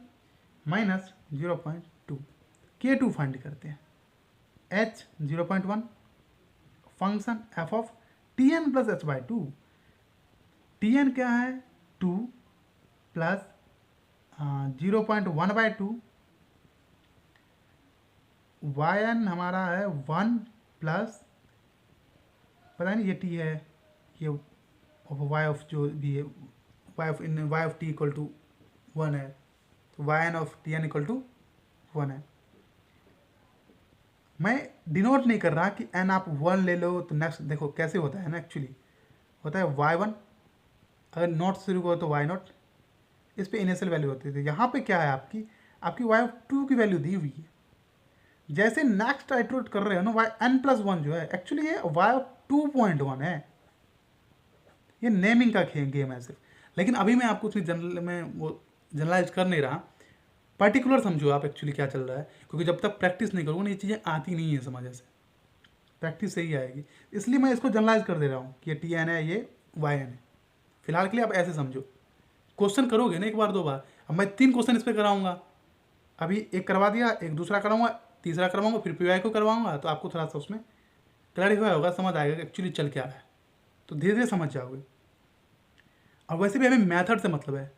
-0.2। K2 फाइंड करते हैं, h 0.1, function f of Tn plus h/2, Tn क्या है 2 प्लस 0.1/2, yn हमारा है 1 प्लस पता नहीं ये t है, ये y ऑफ जो भी है y of t equal to 1 है, तो yn of Tn equal to 1 है। मैं डिनोट नहीं कर रहा कि n आप 1 ले लो तो नेक्स्ट देखो कैसे होता है ना, एक्चुअली होता है y1, अगर नॉट शुरू करो तो y0, इस पे इनिशियल वैल्यू होती है। तो यहाँ पे क्या है आपकी y(2) की वैल्यू दी हुई है, जैसे नेक्स्ट आइट्रेट कर रहे हो ना yn+1 जो है एक्चुअली ये y(2.1) है, ये नेमिंग का गेम है सिर्फ। लेकिन अभी मैं आपको उसमें जनरल में वो जनरलाइज कर नहीं रहा, पर्टिकुलर समझो आप एक्चुअली क्या चल रहा है, क्योंकि जब तक प्रैक्टिस नहीं करोगे ना ये चीज़ें आती नहीं है समझ से, प्रैक्टिस से ही आएगी। इसलिए मैं इसको जनरलाइज कर दे रहा हूँ कि ये Tn है, ये yn है। फिलहाल के लिए आप ऐसे समझो, क्वेश्चन करोगे ना एक बार दो बार, अब मैं 3 क्वेश्चन इस पर कराऊंगा, अभी एक करवा दिया, एक दूसरा कराऊंगा, तीसरा करवाऊंगा, फिर PY को करवाऊंगा, तो आपको थोड़ा सा उसमें क्लैरिफाई होगा, समझ आएगा कि एक्चुअली चल क्या रहा है, तो धीरे धीरे समझ जाओगे। और वैसे भी हमें मेथड से मतलब है,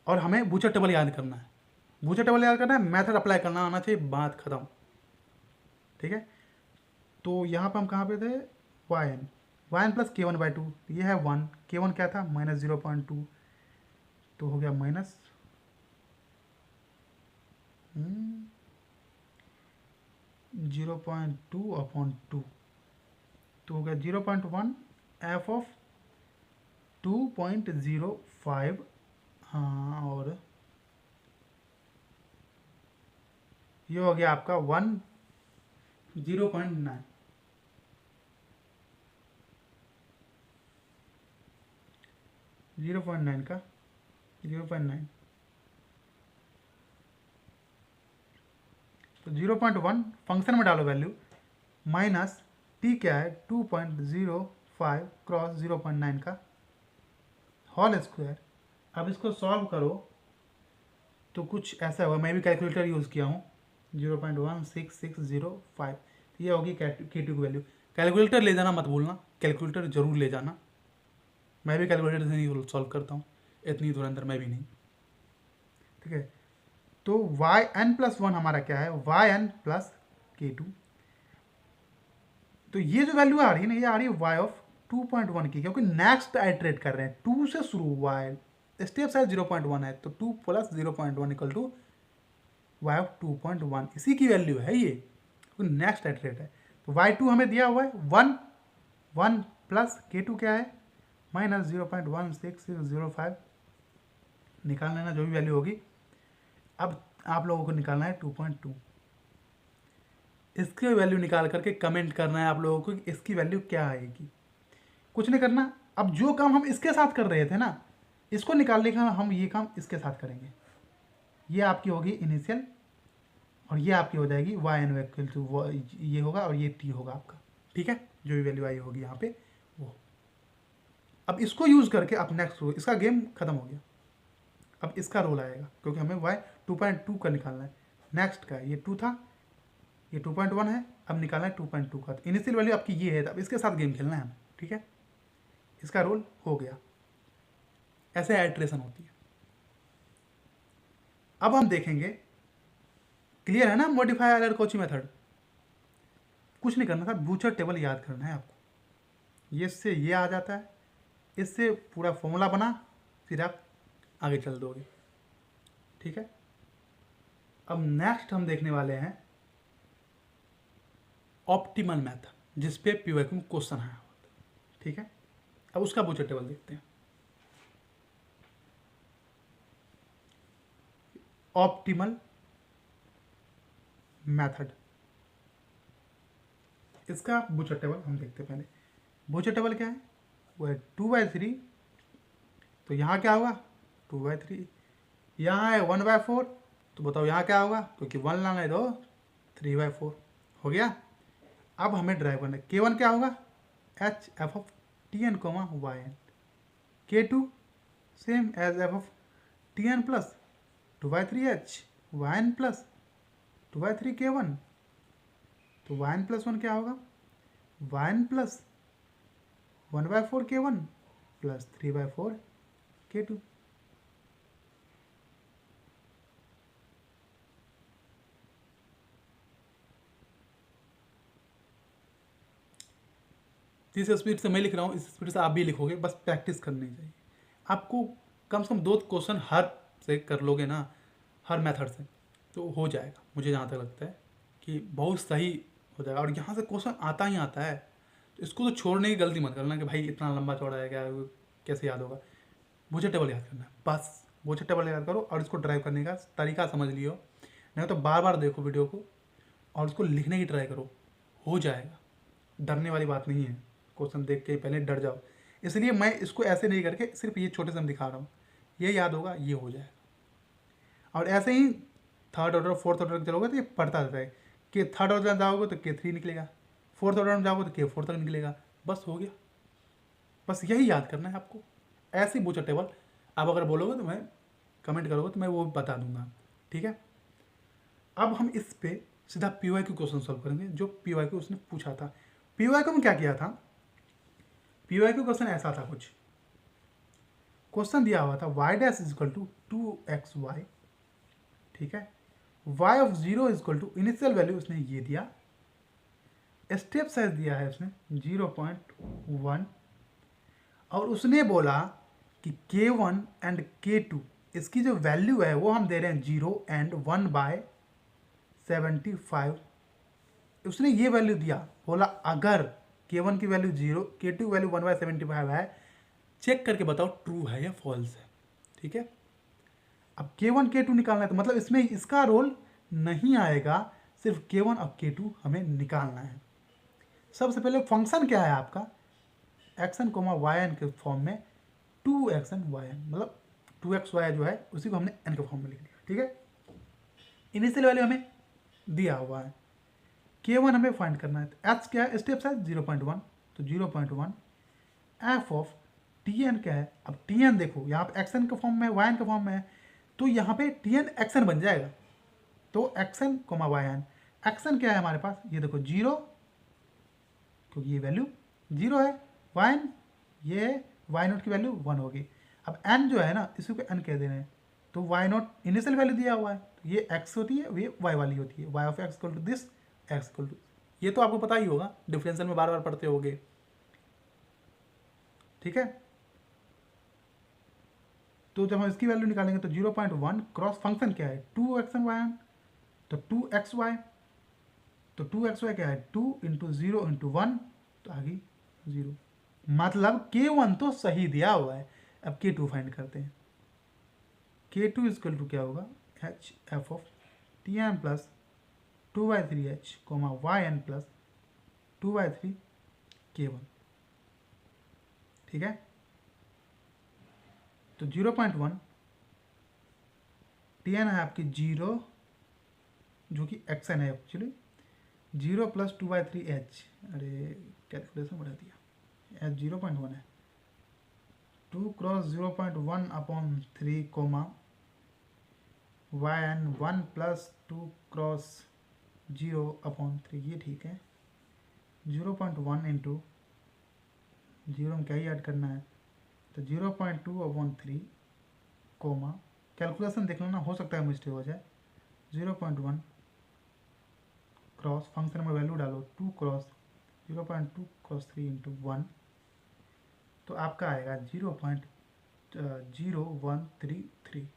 और हमें बूचर टेबल याद करना है, बूचर टेबल याद करना है, मेथड अप्लाई करना आना चाहिए, बात खत्म। ठीक है, तो यहाँ पर हम कहाँ पे थे, yn प्लस K1/2, ये है 1, K1 क्या था -0.2, तो हो गया माइनस 0.2/2, तो हो गया 0.1 f ऑफ 2.05, हाँ, और ये हो गया आपका 0.9, 0.9 का 0.9, तो 0.1 फंक्शन में डालो वैल्यू, माइनस टी क्या है 2.05 क्रॉस 0.9 का होल स्क्वायर। अब इसको सॉल्व करो तो कुछ ऐसा हुआ, मैं भी कैलकुलेटर यूज़ किया हूँ, 0.16605, ये होगी K2 की वैल्यू। कैलकुलेटर ले जाना मत भूलना, कैलकुलेटर ज़रूर ले जाना, मैं भी कैलकुलेटर से नहीं सॉल्व करता हूँ, इतनी दूर अंदर मैं भी नहीं, ठीक है। तो yn+1 हमारा क्या है, yn प्लस K2, तो ये जो वैल्यू आ रही है ना, ये आ रही है y ऑफ 2.1 की, क्योंकि नेक्स्ट आइट्रेट कर रहे हैं, 2 से शुरू हुआ है, स्टेप साइज 0.1 है, तो 2 plus 0.1 equal to y of 2.1, इसी की वैल्यू है ये, तो नेक्स्ट आइट्रेट है। तो y2 हमें दिया हुआ है 1 प्लस K2 क्या है माइनस 0.16605, निकाल लेना जो भी वैल्यू होगी। अब आप लोगों को निकालना है 2.2, इसकी वैल्यू निकाल करके कमेंट करना है आप लोगों को कि इसकी वैल्यू क्या आएगी, कुछ नहीं करना। अब जो काम हम इसके साथ कर रहे थे ना, इसको निकालने का हम ये काम इसके साथ करेंगे, ये आपकी होगी इनिशियल और ये आपकी हो जाएगी yn इक्वल टू ये होगा और ये t होगा आपका, ठीक है, जो भी वैल्यू आई होगी यहाँ पे वो। अब इसको यूज़ करके अब नेक्स्ट रो, इसका गेम खत्म हो गया, अब इसका रोल आएगा क्योंकि हमें y 2.2 का निकालना है, नेक्स्ट का ये 2 था, ये 2.1 है, अब निकालना है 2.2 का, तो इनिशियल वैल्यू आपकी ये है, अब इसके साथ गेम खेलना है हमें, ठीक है, इसका रोल हो गया। ऐसे आइट्रेशन होती है। अब हम देखेंगे, क्लियर है ना, मॉडिफाई एरर कोची मेथड, कुछ नहीं करना था, बूचर टेबल याद करना है आपको, ये इससे ये आ जाता है, इससे पूरा फॉर्मूला बना, फिर आप आगे चल दोगे, ठीक है। अब नेक्स्ट हम देखने वाले हैं ऑप्टिमल मेथड, जिस पे पीवाईक्यू में क्वेश्चन आया, ठीक है। अब उसका बूचर टेबल देखते हैं। ऑप्टिमल मेथड, इसका बूचर टेबल हम देखते हैं। पहले बूचर टेबल क्या है, वो है 2/3, तो यहाँ क्या होगा 2/3, यहाँ है 1/4, तो बताओ यहाँ क्या होगा, क्योंकि 1 लाना है तो 3/4 हो गया। अब हमें ड्राइव करना है, K1 क्या होगा h f of Tn, yn, K2 same as f of Tn plus 2/3h yn plus 2/3 K1, तो yn प्लस 1 क्या होगा, yn plus 1/4 K1 plus 3/4 K2। जिस स्पीड से मैं लिख रहा हूँ इस स्पीड से आप भी लिखोगे, बस प्रैक्टिस करनी चाहिए आपको, कम से कम 2 क्वेश्चन हर से कर लोगे ना, हर मेथड से, तो हो जाएगा। मुझे जहाँ तक लगता है कि बहुत सही हो जाएगा, और यहाँ से क्वेश्चन आता ही आता है, तो इसको तो छोड़ने की गलती मत करना कि भाई इतना लंबा चौड़ा है क्या, कैसे याद होगा। बूचर टेबल याद करना है, बस बूचर टेबल याद करो और इसको ड्राइव करने का तरीका समझ लियो, नहीं तो बार बार देखो वीडियो को और उसको लिखने की ट्राई करो, हो जाएगा, डरने वाली बात नहीं है। क्वेश्चन देख के पहले डर जाओ, इसलिए मैं इसको ऐसे नहीं करके सिर्फ ये छोटे से हम दिखा रहा हूँ, ये याद होगा, ये हो जाएगा। और ऐसे ही थर्ड ऑर्डर फोर्थ ऑर्डर चलोगे तो ये पढ़ता रहता है कि थर्ड ऑर्डर में जाओगे तो K3 निकलेगा, फोर्थ ऑर्डर में जाओगे तो K4 तक निकलेगा, बस हो गया। बस यही याद करना है आपको, ऐसी बूचर टेबल आप अगर बोलोगे तो मैं कमेंट करोगे तो मैं वो बता दूंगा, ठीक है। अब हम इस पे सीधा पीवाईक्यू क्वेश्चन सॉल्व करेंगे, जो पीवाईक्यू उसने पूछा था। पीवाईक्यू में क्या किया था, पीवाईक्यू क्वेश्चन ऐसा था, कुछ क्वेश्चन दिया हुआ था y dash is equal to 2xy, ठीक है, y of 0 is equal to initial value उसने ये दिया, स्टेप साइज दिया है उसने 0.1, और उसने बोला कि K1 एंड K2 इसकी जो वैल्यू है वो हम दे रहे हैं 0 एंड 1/75। उसने ये वैल्यू दिया, बोला अगर K1 की वैल्यू 0, K2 वैल्यू 1/75 है, चेक करके बताओ ट्रू है या फॉल्स है। ठीक है, अब K1 K2 निकालना है तो मतलब इसमें इसका रोल नहीं आएगा, सिर्फ K1 और K2 हमें निकालना है। सबसे पहले फंक्शन क्या है आपका, एक्सन कोमा वाई एन के फॉर्म में 2xn yn, मतलब 2xy जो है उसी को हमने n के फॉर्म में लिख दिया। ठीक है, इनिशियल वैल्यू हमें दिया हुआ है, K1 हमें फाइंड करना है, तो h क्या है, स्टेप साइज 0.1, तो 0.1 एफ ऑफ Tn क्या है। अब Tn देखो यहाँ पे xn के फॉर्म में yn के फॉर्म में है, तो यहाँ पे Tn xn बन जाएगा, तो xn कोमा yn, xn क्या है हमारे पास, ये देखो 0, क्योंकि ये वैल्यू 0 है, yn ये y0 की वैल्यू 1 होगी। अब n जो है ना, इसी को n कह देना है, तो y0 इनिशियल वैल्यू दिया हुआ है, तो ये x होती है, ये y वाली होती है, y of x equal to this, x equal to, ये तो आपको पता ही होगा, डिफरेंशियल में बार बार पढ़ते होगे। ठीक है, तो जब हम इसकी वैल्यू निकालेंगे तो 0.1 क्रॉस फंक्शन क्या है 2xn yn, तो 2xy, तो 2xy क्या है 2 इंटू 0 इंटू 1, तो आ गई 0, मतलब K1 तो सही दिया हुआ है। अब K2 फाइंड करते हैं, K2 इक्वल टू क्या होगा, h f of Tn plus 2/3h comma yn plus 2/3 K1। ठीक है, तो 0.1 Tn है आपकी 0, जो कि xn है एक्चुअली, 0 प्लस 2/3h, अरे कैलकुलेशन बढ़ा दिया, h 0.1 है, 2 cross 0.1 upon 3 comma yn 1 plus 2 cross 0 upon 3, ये ठीक है, 0.1 इंटू 0 में क्या ही ऐड करना है, तो 0.2 अपॉन 3 कोमा, कैलकुलेशन देख लो ना, हो सकता है मिस्टेक हो जाए, 0.1 क्रॉस फंक्शन में वैल्यू डालो 2 क्रॉस 0.2 क्रॉस 3 इंटू 1, तो आपका आएगा 0.01333।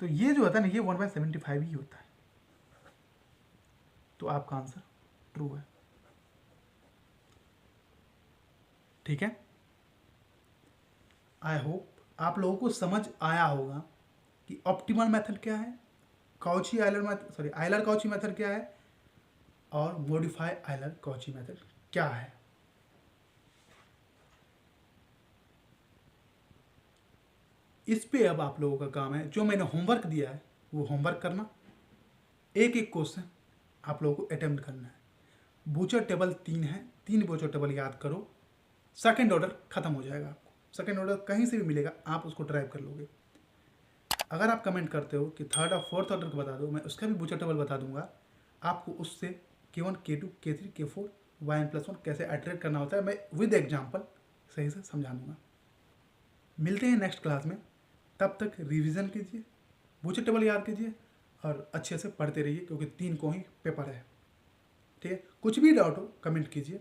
तो ये जो होता है ना, ये 1/75 ही होता है, तो आपका आंसर ट्रू है। ठीक है, आई होप आप लोगों को समझ आया होगा कि ऑप्टिमल मेथड क्या है, Cauchy Euler method, sorry Euler Cauchy method क्या है, और मॉडिफाई आयलर काउची मेथड क्या है। इस पे अब आप लोगों का काम है, जो मैंने होमवर्क दिया है वो होमवर्क करना, एक एक क्वेश्चन आप लोगों को अटेम्प्ट करना है। बूचर टेबल 3 है, 3 बूचर टेबल याद करो, सेकंड ऑर्डर खत्म हो जाएगा, आपको सेकंड ऑर्डर कहीं से भी मिलेगा, आप उसको ड्राइव कर लोगे। अगर आप कमेंट करते हो कि थर्ड और फोर्थ ऑर्डर को बता दो, मैं उसका भी बूचर टेबल बता दूंगा आपको, उससे K1 K2 K3 K4 yn+1 कैसे अट्रैक्ट करना होता है, मैं विद एग्जाम्पल सही से समझा दूंगा। मिलते हैं नेक्स्ट क्लास में, तब तक रिवीजन कीजिए, बूचर टेबल याद कीजिए और अच्छे से पढ़ते रहिए, क्योंकि 3 को ही पेपर है। ठीक है, कुछ भी डाउट हो कमेंट कीजिए,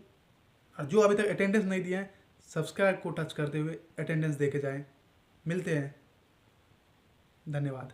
और जो अभी तक अटेंडेंस नहीं दिया है सब्सक्राइब को टच करते हुए अटेंडेंस दे के जाएँ। मिलते हैं, धन्यवाद।